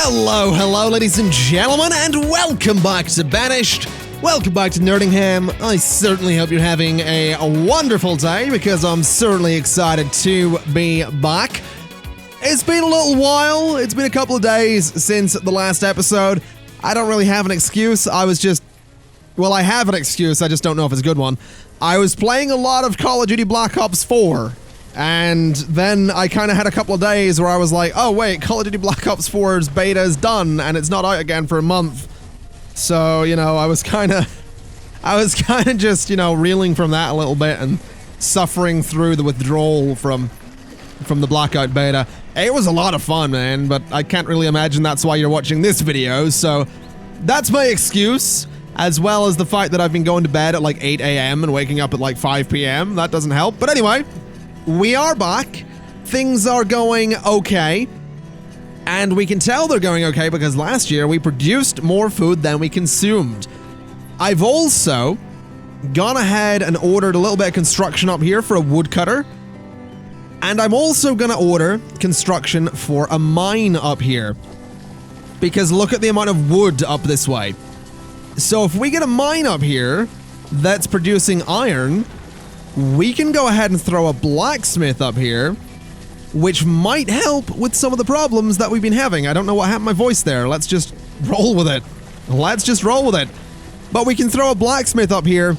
Hello, ladies and gentlemen, and welcome back to Banished. Welcome back to Nerdingham. I certainly hope you're having a wonderful day, because I'm certainly excited to be back. It's been a little while. It's been a couple of days since the last episode. I don't really have an excuse. I have an excuse, I just don't know if it's a good one. I was playing a lot of Call of Duty Black Ops 4. And then I kind of had a couple of days where I was like, oh wait, Call of Duty Black Ops 4's beta is done and it's not out again for a month. So, you know, I was kind of just, you know, reeling from that a little bit and suffering through the withdrawal from the Blackout beta. It was a lot of fun, man, but I can't really imagine that's why you're watching this video, so that's my excuse, as well as the fact that I've been going to bed at like 8 a.m. and waking up at like 5 p.m. That doesn't help, but anyway. We are back. Things are going okay. And we can tell they're going okay because last year we produced more food than we consumed. I've also gone ahead and ordered a little bit of construction up here for a woodcutter. And I'm also going to order construction for a mine up here. Because look at the amount of wood up this way. So if we get a mine up here that's producing iron, we can go ahead and throw a blacksmith up here, which might help with some of the problems that we've been having. I don't know what happened to my voice there. Let's just roll with it. But we can throw a blacksmith up here,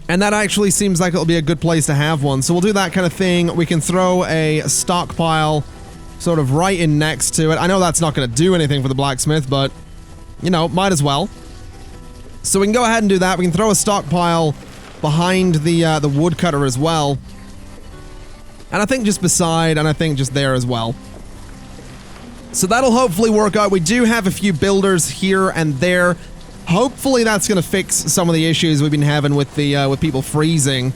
and that actually seems like it'll be a good place to have one. So we'll do that kind of thing. We can throw a stockpile sort of right in next to it. I know that's not going to do anything for the blacksmith, but, you know, might as well. So we can go ahead and do that. We can throw a stockpile behind the woodcutter as well. And I think just beside, and I think just there as well. So that'll hopefully work out. We do have a few builders here and there. Hopefully that's going to fix some of the issues we've been having with the with people freezing.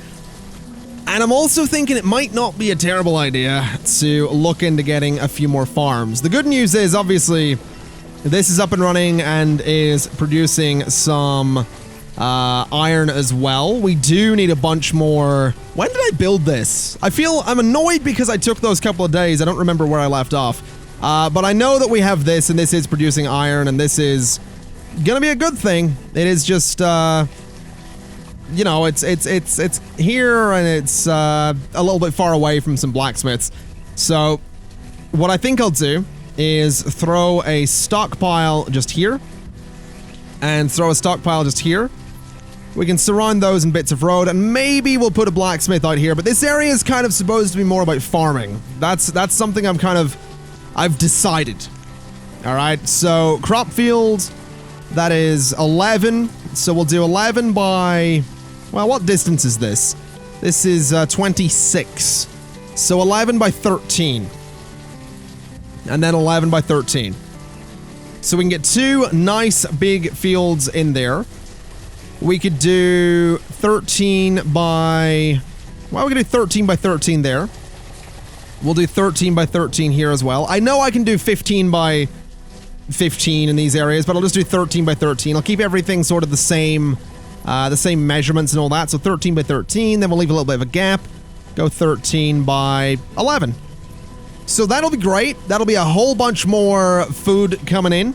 And I'm also thinking it might not be a terrible idea to look into getting a few more farms. The good news is, obviously, this is up and running and is producing some iron as well. We do need a bunch more. When did I build this? I'm annoyed because I took those couple of days. I don't remember where I left off. But I know that we have this, and this is producing iron, and this is gonna be a good thing. It is just, you know, it's here, and it's a little bit far away from some blacksmiths. So what I think I'll do is throw a stockpile just here, and throw a stockpile just here. We can surround those in bits of road, and maybe we'll put a blacksmith out here, but this area is kind of supposed to be more about farming. That's something I've decided. Alright, so crop field, that is 11, so we'll do 11 by, well, what distance is this? This is 26, so 11 by 13, and then 11 by 13. So we can get two nice big fields in there. We could do 13 by... Well, we could do 13 by 13 there. We'll do 13 by 13 here as well. I know I can do 15 by 15 in these areas, but I'll just do 13 by 13. I'll keep everything sort of the same measurements and all that. So 13 by 13, then we'll leave a little bit of a gap. Go 13 by 11. So that'll be great. That'll be a whole bunch more food coming in.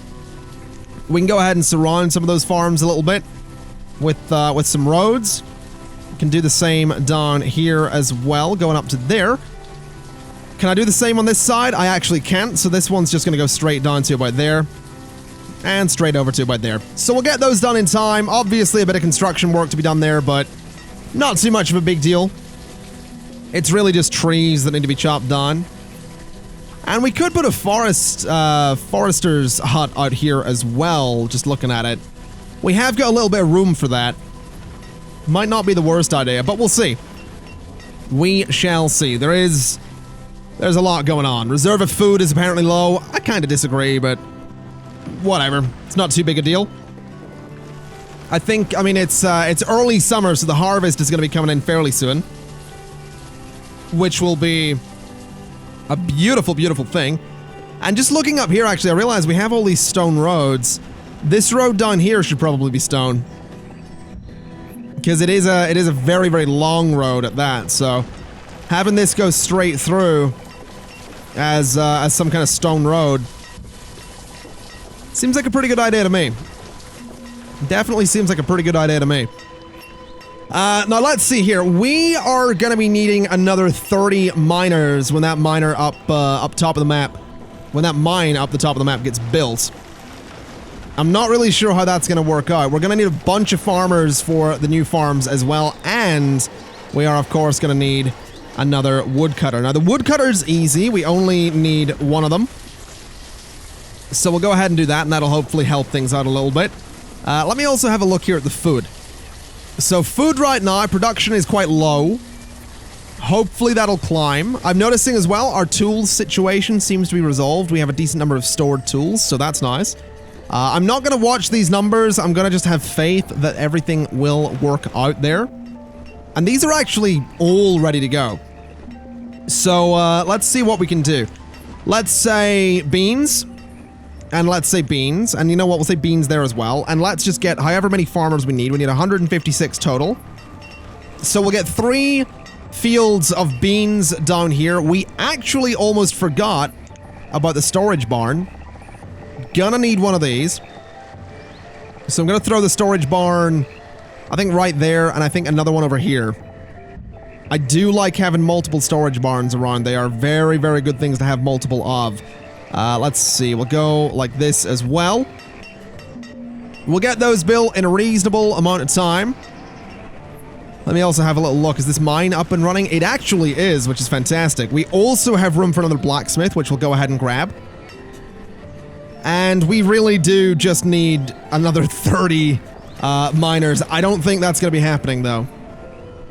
We can go ahead and surround some of those farms a little bit with some roads. Can do the same down here as well, going up to there. Can I do the same on this side? I actually can't, so this one's just going to go straight down to about there. And straight over to about there. So we'll get those done in time. Obviously a bit of construction work to be done there, but not too much of a big deal. It's really just trees that need to be chopped down. And we could put a forester's hut out here as well, just looking at it. We have got a little bit of room for that. Might not be the worst idea, but we'll see. We shall see. There's a lot going on. Reserve of food is apparently low. I kind of disagree, but whatever. It's not too big a deal. I mean, it's early summer, so the harvest is going to be coming in fairly soon. Which will be a beautiful, beautiful thing. And just looking up here, actually, I realize we have all these stone roads. This road down here should probably be stone. Because it is a very, very long road at that, so having this go straight through as some kind of stone road Seems like a pretty good idea to me. Definitely seems like a pretty good idea to me. Now let's see here. We are gonna be needing another 30 miners when that miner up top of the map, when that mine up the top of the map gets built. I'm not really sure how that's gonna work out. We're gonna need a bunch of farmers for the new farms as well, and we are of course gonna need another woodcutter. Now the woodcutter's easy. We only need one of them. So we'll go ahead and do that, and that'll hopefully help things out a little bit. Let me also have a look here at the food. So food right now, production is quite low. Hopefully that'll climb. I'm noticing as well, our tools situation seems to be resolved. We have a decent number of stored tools, so that's nice. I'm not going to watch these numbers. I'm going to just have faith that everything will work out there. And these are actually all ready to go. So let's see what we can do. Let's say beans. And let's say beans, and you know what, we'll say beans there as well, and let's just get however many farmers we need. We need 156 total. So we'll get 3 fields of beans down here. We actually almost forgot about the storage barn. Gonna need one of these. So I'm gonna throw the storage barn, I think right there, and I think another one over here. I do like having multiple storage barns around. They are very, very good things to have multiple of. Let's see, we'll go like this as well. We'll get those built in a reasonable amount of time. Let me also have a little look. Is this mine up and running? It actually is, which is fantastic. We also have room for another blacksmith, which we'll go ahead and grab. And we really do just need another 30 miners. I don't think that's going to be happening, though.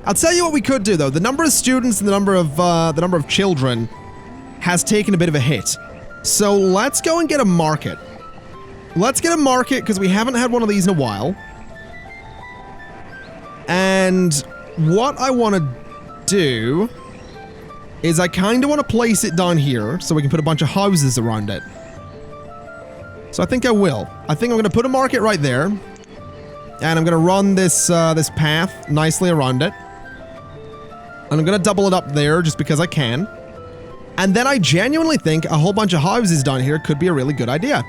I'll tell you what we could do, though. The number of students and the number of children has taken a bit of a hit. So let's go and get a market. Let's get a market because we haven't had one of these in a while. And what I want to do is I kind of want to place it down here so we can put a bunch of houses around it. So I think I will. I think I'm going to put a market right there. And I'm going to run this this path nicely around it. And I'm going to double it up there just because I can. And then I genuinely think a whole bunch of houses down here could be a really good idea.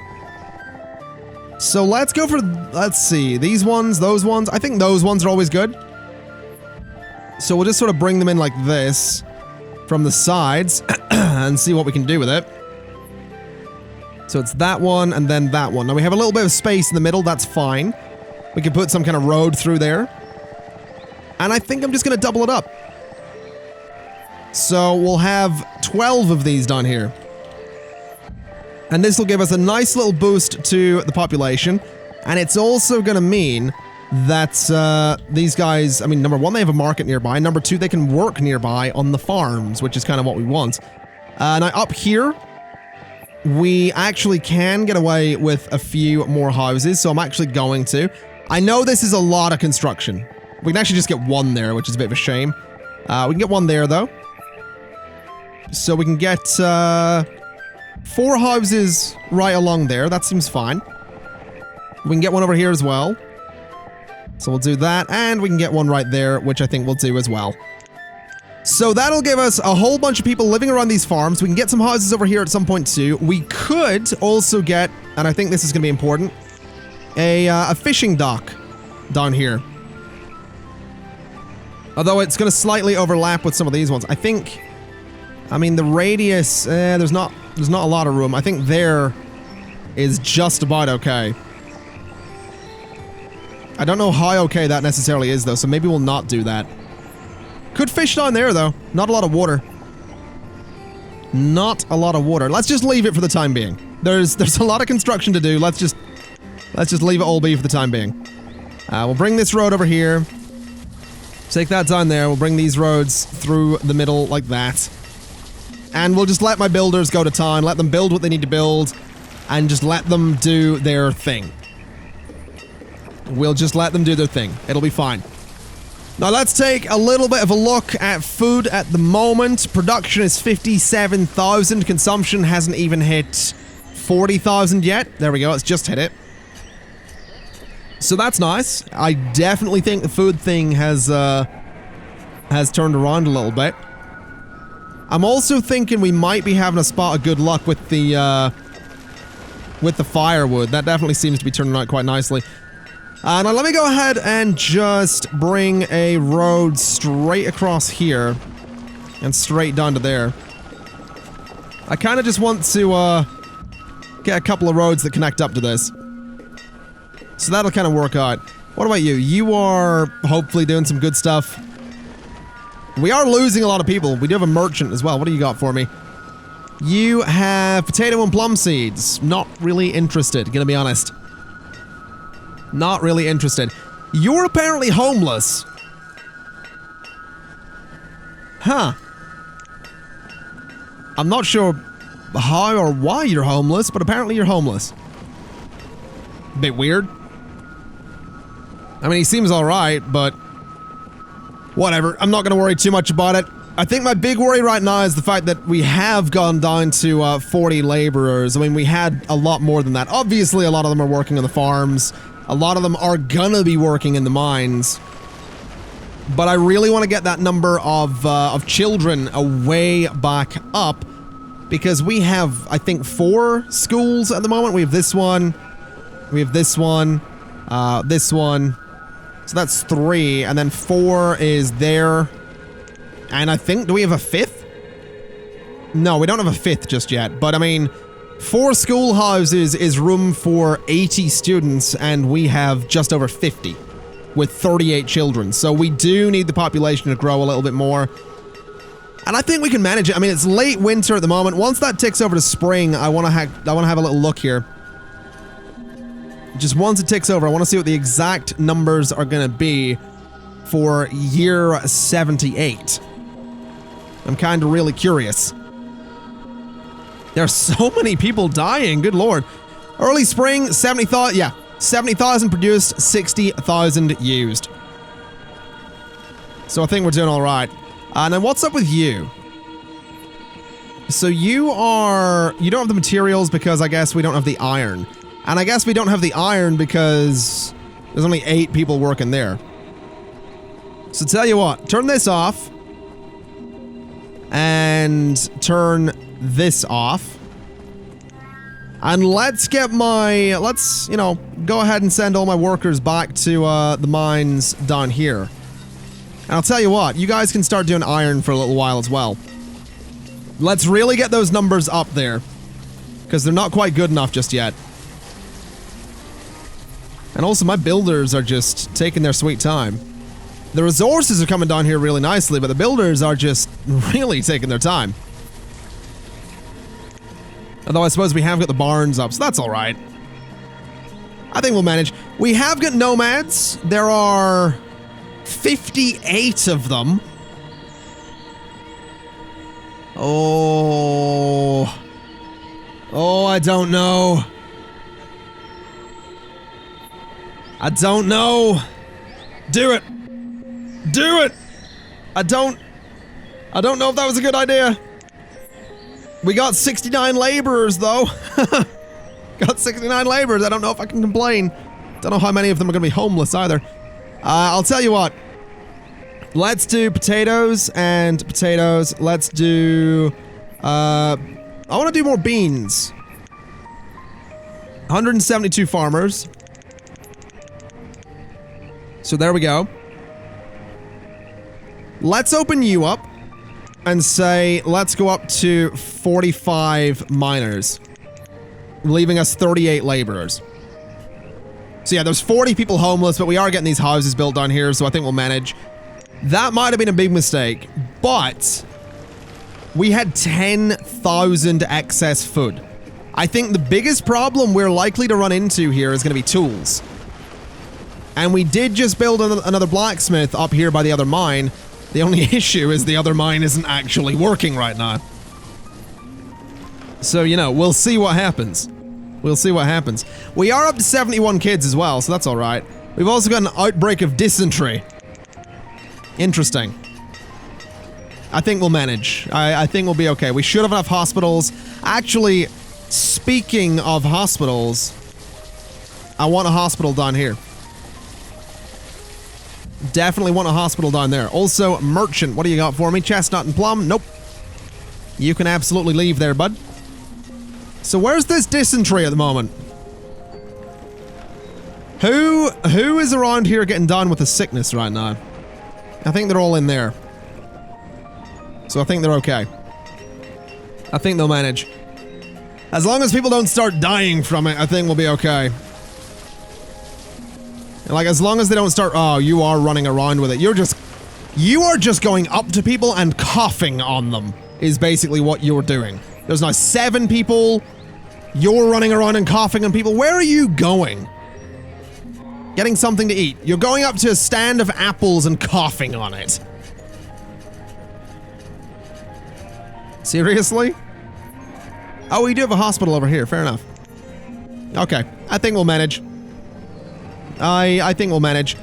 So let's go for, let's see, these ones, those ones. I think those ones are always good. So we'll just sort of bring them in like this from the sides and see what we can do with it. So it's that one and then that one. Now we have a little bit of space in the middle, that's fine. We can put some kind of road through there. And I think I'm just going to double it up. So we'll have 12 of these down here. And this will give us a nice little boost to the population. And it's also going to mean that these guys, I mean, number one, they have a market nearby. Number two, they can work nearby on the farms, which is kind of what we want. Now up here, we actually can get away with a few more houses. So I'm actually going to. I know this is a lot of construction. We can actually just get one there, which is a bit of a shame. We can get one there, though. So we can get 4 houses right along there. That seems fine. We can get one over here as well. So we'll do that. And we can get one right there, which I think we'll do as well. So that'll give us a whole bunch of people living around these farms. We can get some houses over here at some point too. We could also get, and I think this is going to be important, a fishing dock down here. Although it's going to slightly overlap with some of these ones. I think... I mean, the radius, there's not a lot of room. I think there is just about okay. I don't know how okay that necessarily is, though, so maybe we'll not do that. Could fish down there, though. Not a lot of water. Not a lot of water. Let's just leave it for the time being. There's a lot of construction to do. Let's just leave it all be for the time being. We'll bring this road over here. Take that down there. We'll bring these roads through the middle like that. And we'll just let my builders go to town, let them build what they need to build, and just let them do their thing. We'll just let them do their thing. It'll be fine. Now let's take a little bit of a look at food at the moment. Production is 57,000. Consumption hasn't even hit 40,000 yet. There we go, it's just hit it. So that's nice. I definitely think the food thing has turned around a little bit. I'm also thinking we might be having a spot of good luck with the with the firewood. That definitely seems to be turning out quite nicely. Now let me go ahead and just bring a road straight across here and straight down to there. I kind of just want to get a couple of roads that connect up to this. So that'll kind of work out. What about you? You are hopefully doing some good stuff. We are losing a lot of people. We do have a merchant as well. What do you got for me? You have potato and plum seeds. Not really interested, gonna be honest. Not really interested. You're apparently homeless. Huh. I'm not sure how or why you're homeless, but apparently you're homeless. Bit weird. I mean, he seems alright, but whatever. I'm not going to worry too much about it. I think my big worry right now is the fact that we have gone down to 40 laborers. I mean, we had a lot more than that. Obviously, a lot of them are working on the farms. A lot of them are gonna be working in the mines. But I really want to get that number of children way back up, because we have, I think, 4 schools at the moment. We have this one, we have this one, this one. So that's 3, and then 4 is there. And I think, do we have a 5th? No, we don't have a 5th just yet, but I mean, 4 schoolhouses is room for 80 students, and we have just over 50 with 38 children. So we do need the population to grow a little bit more. And I think we can manage it. I mean, it's late winter at the moment. Once that ticks over to spring, I want to have a little look here. Just once it ticks over, I want to see what the exact numbers are going to be for year 78. I'm kind of really curious. There are so many people dying, good lord. Early spring, 70,000, yeah. 70,000 produced, 60,000 used. So I think we're doing alright. And then what's up with you? So you don't have the materials because I guess we don't have the iron. And I guess we don't have the iron because there's only 8 people working there. So tell you what, turn this off. And turn this off. And let's, you know, go ahead and send all my workers back to the mines down here. And I'll tell you what, you guys can start doing iron for a little while as well. Let's really get those numbers up there, because they're not quite good enough just yet. And also my builders are just taking their sweet time. The resources are coming down here really nicely, but the builders are just really taking their time. Although I suppose we have got the barns up, so that's alright. I think we'll manage. We have got nomads. There are 58 of them. Oh, I don't know. I don't know. Do it. Do it! I don't know if that was a good idea. We got 69 laborers, though. Got 69 laborers. I don't know if I can complain. Don't know how many of them are going to be homeless, either. I'll tell you what. Let's do potatoes and potatoes. Let's do... I want to do more beans. 172 farmers. So there we go. Let's open you up and say, let's go up to 45 miners, leaving us 38 laborers. So yeah, there's 40 people homeless, but we are getting these houses built down here, so I think we'll manage. That might have been a big mistake, but we had 10,000 excess food. I think the biggest problem we're likely to run into here is going to be tools. And we did just build another blacksmith up here by the other mine. The only issue is the other mine isn't actually working right now. So, you know, we'll see what happens. We'll see what happens. We are up to 71 kids as well, so that's alright. We've also got an outbreak of dysentery. Interesting. I think we'll manage. I think we'll be okay. We should have enough hospitals. Actually, speaking of hospitals, I want a hospital down here. Definitely want a hospital down there. Also, merchant, what do you got for me? Chestnut and plum? Nope. You can absolutely leave there, bud. So where's this dysentery at the moment? Who is around here getting down with the sickness right now? I think they're all in there. So I think they're okay. I think they'll manage. As long as people don't start dying from it, I think we'll be okay. Like, as long as they don't start... Oh, you are running around with it. You are just going up to people and coughing on them, is basically what you're doing. There's now 7 people. You're running around and coughing on people. Where are you going? Getting something to eat. You're going up to a stand of apples and coughing on it. Seriously? Oh, we do have a hospital over here. Fair enough. Okay. I think we'll manage. I think we'll manage.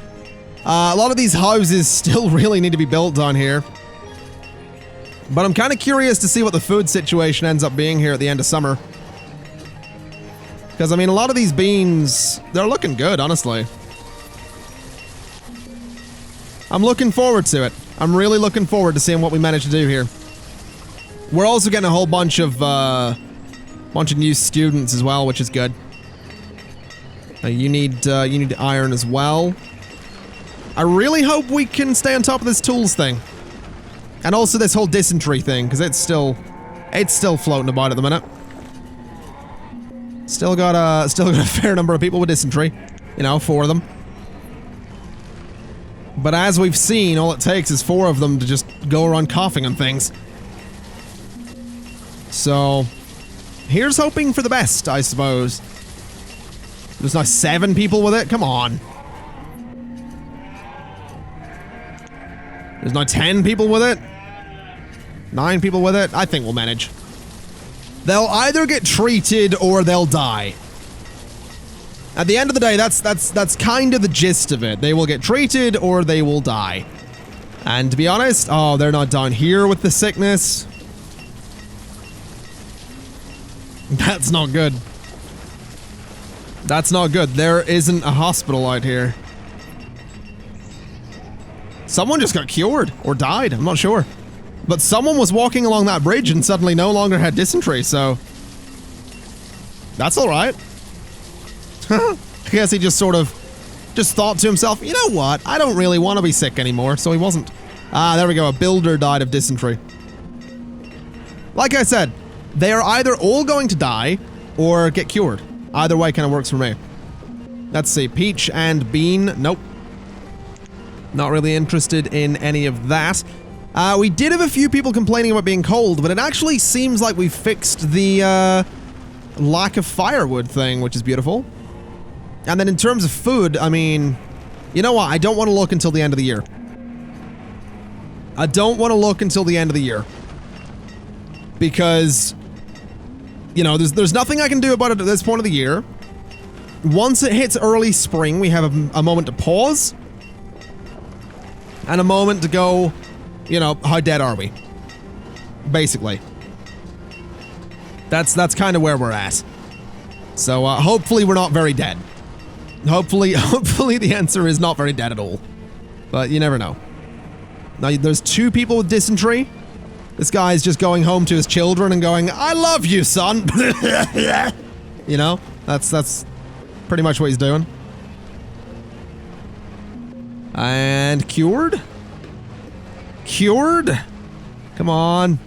A lot of these houses still really need to be built down here. But I'm kind of curious to see what the food situation ends up being here at the end of summer. Because, I mean, a lot of these beans, they're looking good, honestly. I'm looking forward to it. I'm really looking forward to seeing what we manage to do here. We're also getting a whole bunch of new students as well, which is good. You need iron as well. I really hope we can stay on top of this tools thing. And also this whole dysentery thing, because it's still floating about at the minute. Still got a fair number of people with dysentery. You know, 4 of them. But as we've seen, all it takes is 4 of them to just go around coughing on things. So, here's hoping for the best, I suppose. There's now 7 people with it? Come on. There's now 10 people with it? 9 people with it? I think we'll manage. They'll either get treated or they'll die. At the end of the day, that's kind of the gist of it. They will get treated or they will die. And to be honest, oh, they're not down here with the sickness. That's not good. That's not good. There isn't a hospital out here. Someone just got cured or died. I'm not sure. But someone was walking along that bridge and suddenly no longer had dysentery, so... That's alright. I guess he just sort of... just thought to himself, you know what? I don't really want to be sick anymore, so he wasn't. Ah, there we go. A builder died of dysentery. Like I said, they are either all going to die or get cured. Either way kind of works for me. Let's see. Peach and bean. Nope. Not really interested in any of that. We did have a few people complaining about being cold, but it actually seems like we've fixed the lack of firewood thing, which is beautiful. And then in terms of food, I mean, you know what? I don't want to look until the end of the year. I don't want to look until the end of the year. Because, you know, there's nothing I can do about it at this point of the year. Once it hits early spring, we have a moment to pause. And a moment to go, you know, how dead are we? Basically. That's kind of where we're at. So, hopefully we're not very dead. Hopefully the answer is not very dead at all. But you never know. Now, there's 2 people with dysentery. This guy's just going home to his children and going, I love you, son! You know? That's pretty much what he's doing. And cured? Cured? Come on.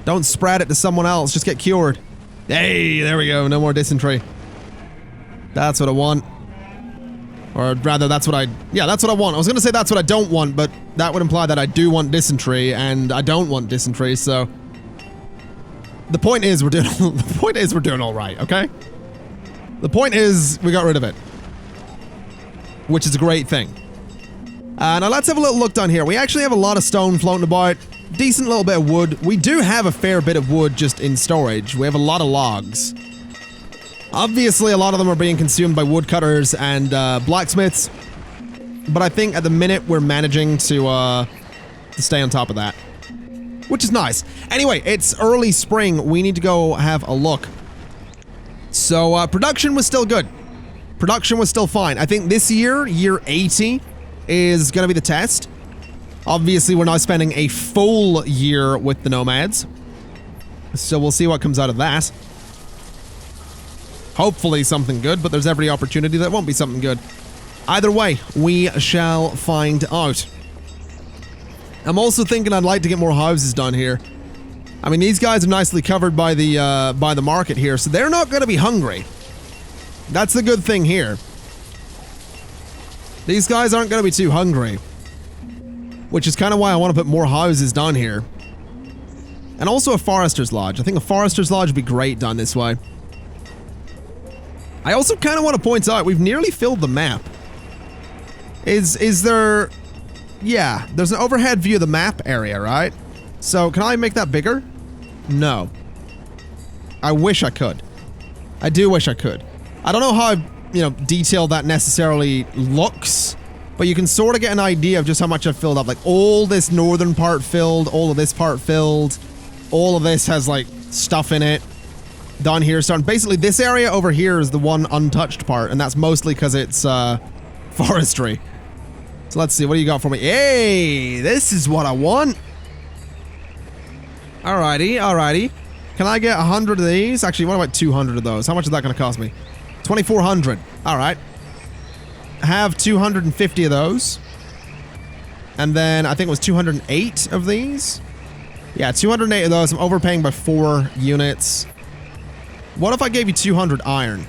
Don't spread it to someone else. Just get cured. Hey, there we go. No more dysentery. That's what I want. Or rather, that's what I... Yeah, that's what I want. I was going to say that's what I don't want, but that would imply that I do want dysentery, and I don't want dysentery, so... The point is we're doing... The point is we're doing all right, okay? The point is we got rid of it. Which is a great thing. Now let's have a little look down here. We actually have a lot of stone floating about. Decent little bit of wood. We do have a fair bit of wood just in storage. We have a lot of logs. Obviously, a lot of them are being consumed by woodcutters and blacksmiths. But I think at the minute we're managing to stay on top of that. Which is nice. Anyway, it's early spring. We need to go have a look. So, production was still good. Production was still fine. I think this year, year 80, is going to be the test. Obviously, we're now spending a full year with the nomads. So we'll see what comes out of that. Hopefully something good, but there's every opportunity that won't be something good. Either way, we shall find out. I'm also thinking I'd like to get more houses done here. I mean, these guys are nicely covered by the market here, so they're not going to be hungry. That's the good thing here. These guys aren't going to be too hungry. Which is kind of why I want to put more houses down here. And also a forester's lodge. I think a forester's lodge would be great done this way. I also kind of want to point out, we've nearly filled the map. Is there... Yeah, there's an overhead view of the map area, right? So, can I make that bigger? No. I wish I could. I do wish I could. I don't know how, detailed that necessarily looks, but you can sort of get an idea of just how much I've filled up. Like, all this northern part filled, all of this part filled, all of this has, like, stuff in it. Down here, starting basically this area over here is the one untouched part, and that's mostly because it's, forestry. So let's see, what do you got for me? Hey, this is what I want. Alrighty, alrighty. Can I get 100 of these? Actually, what about 200 of those? How much is that going to cost me? 2,400. Alright. Have 250 of those. And then I think it was 208 of these. Yeah, 208 of those. I'm overpaying by 4 units. What if I gave you 200 iron?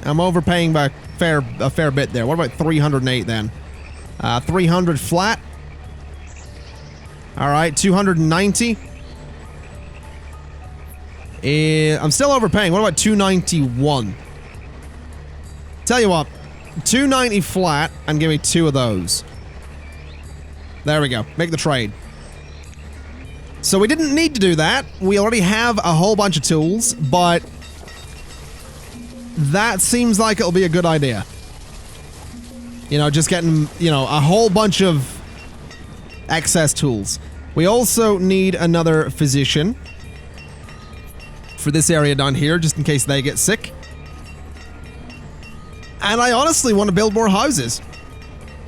I'm overpaying by a fair bit there. What about 308 then? 300 flat. Alright, 290. I'm still overpaying. What about 291? Tell you what, 290 flat and give me 2 of those. There we go. Make the trade. So we didn't need to do that. We already have a whole bunch of tools, but that seems like it'll be a good idea. Just getting, a whole bunch of excess tools. We also need another physician for this area down here, just in case they get sick. And I honestly want to build more houses.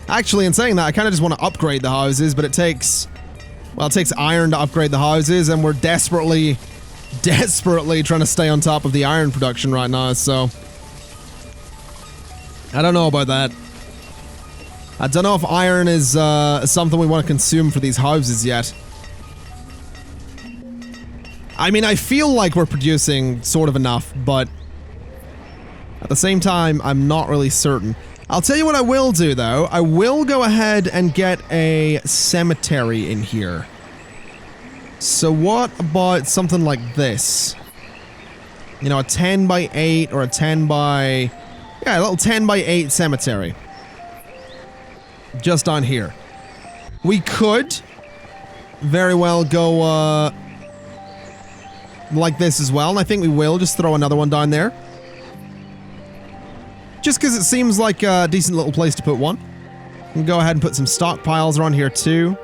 Actually, in saying that, I kind of just want to upgrade the houses, but it takes iron to upgrade the houses, and we're desperately trying to stay on top of the iron production right now, so I don't know about that. I don't know if iron is something we want to consume for these houses yet. I mean, I feel like we're producing sort of enough, but at the same time, I'm not really certain. I'll tell you what I will do, though. I will go ahead and get a cemetery in here. So what about something like this? A 10 by 8 or a 10 by... Yeah, a little 10 by 8 cemetery. Just on here. We could very well go, like this as well, and I think we will just throw another one down there. Just because it seems like a decent little place to put one. We can go ahead and put some stockpiles around here too.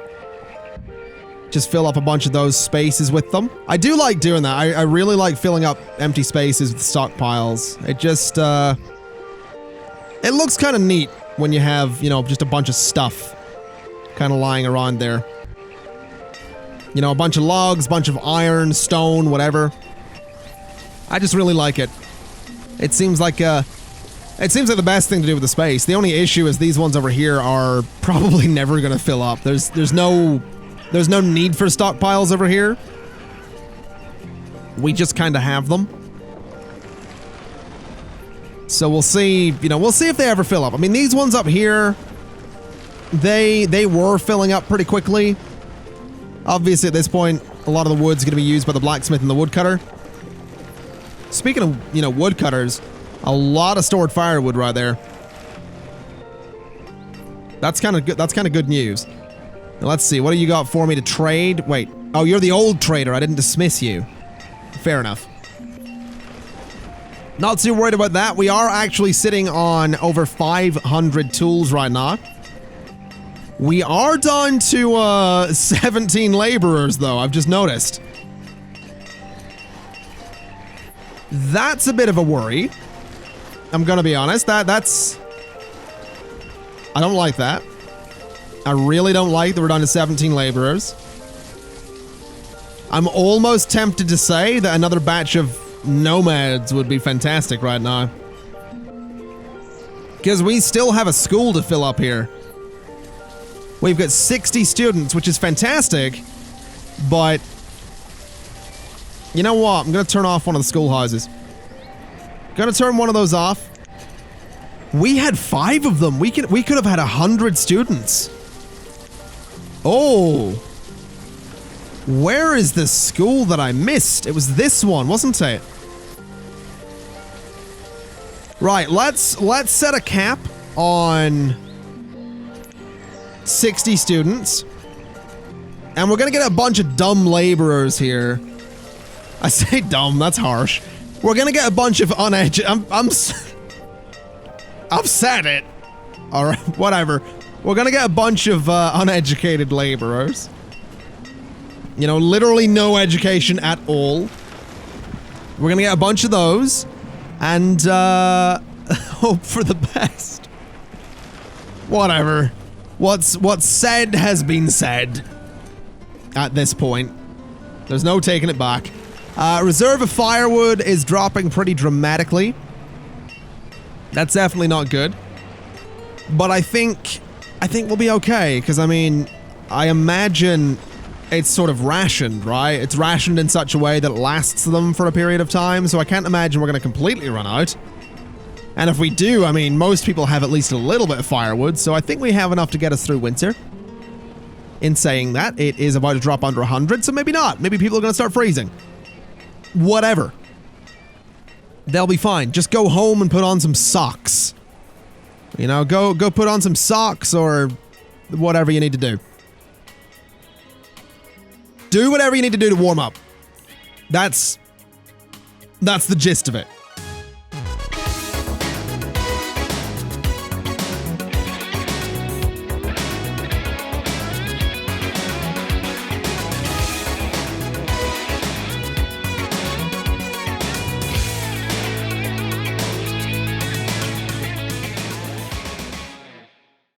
Just fill up a bunch of those spaces with them. I do like doing that. I really like filling up empty spaces with stockpiles. It just, it looks kind of neat when you have, just a bunch of stuff kind of lying around there. A bunch of logs, bunch of iron, stone, whatever. I just really like it. It seems like the best thing to do with the space. The only issue is these ones over here are probably never going to fill up. There's no need for stockpiles over here. We just kind of have them. So we'll see, we'll see if they ever fill up. I mean, these ones up here, they were filling up pretty quickly. Obviously, at this point, a lot of the wood's going to be used by the blacksmith and the woodcutter. Speaking of, woodcutters, a lot of stored firewood right there. That's kind of good. That's kind of good news. Now, let's see. What do you got for me to trade? Wait. Oh, you're the old trader. I didn't dismiss you. Fair enough. Not too worried about that. We are actually sitting on over 500 tools right now. We are down to 17 laborers, though. I've just noticed. That's a bit of a worry. I'm gonna be honest. That's... I don't like that. I really don't like that we're down to 17 laborers. I'm almost tempted to say that another batch of nomads would be fantastic right now. Because we still have a school to fill up here. We've got 60 students, which is fantastic, but you know what? I'm going to turn off one of the schoolhouses. Going to turn one of those off. We had 5 of them. We could have had 100 students. Oh. Where is the school that I missed? It was this one, wasn't it? Right, let's set a cap on 60 students. And we're gonna get a bunch of dumb laborers here. I say dumb, that's harsh. We're gonna get a bunch of uneducated. I've said it. Alright, whatever. We're gonna get a bunch of uneducated laborers. You know, literally no education at all. We're gonna get a bunch of those. And, hope for the best. Whatever. What's said has been said. At this point. There's no taking it back. Reserve of firewood is dropping pretty dramatically. That's definitely not good. But I think we'll be okay, because I mean, I imagine it's sort of rationed, right? It's rationed in such a way that it lasts them for a period of time, so I can't imagine we're going to completely run out. And if we do, I mean, most people have at least a little bit of firewood, so I think we have enough to get us through winter. In saying that, it is about to drop under 100, so maybe not. Maybe people are going to start freezing. Whatever. They'll be fine. Just go home and put on some socks. You know, go put on some socks or whatever you need to do. Do whatever you need to do to warm up. That's the gist of it.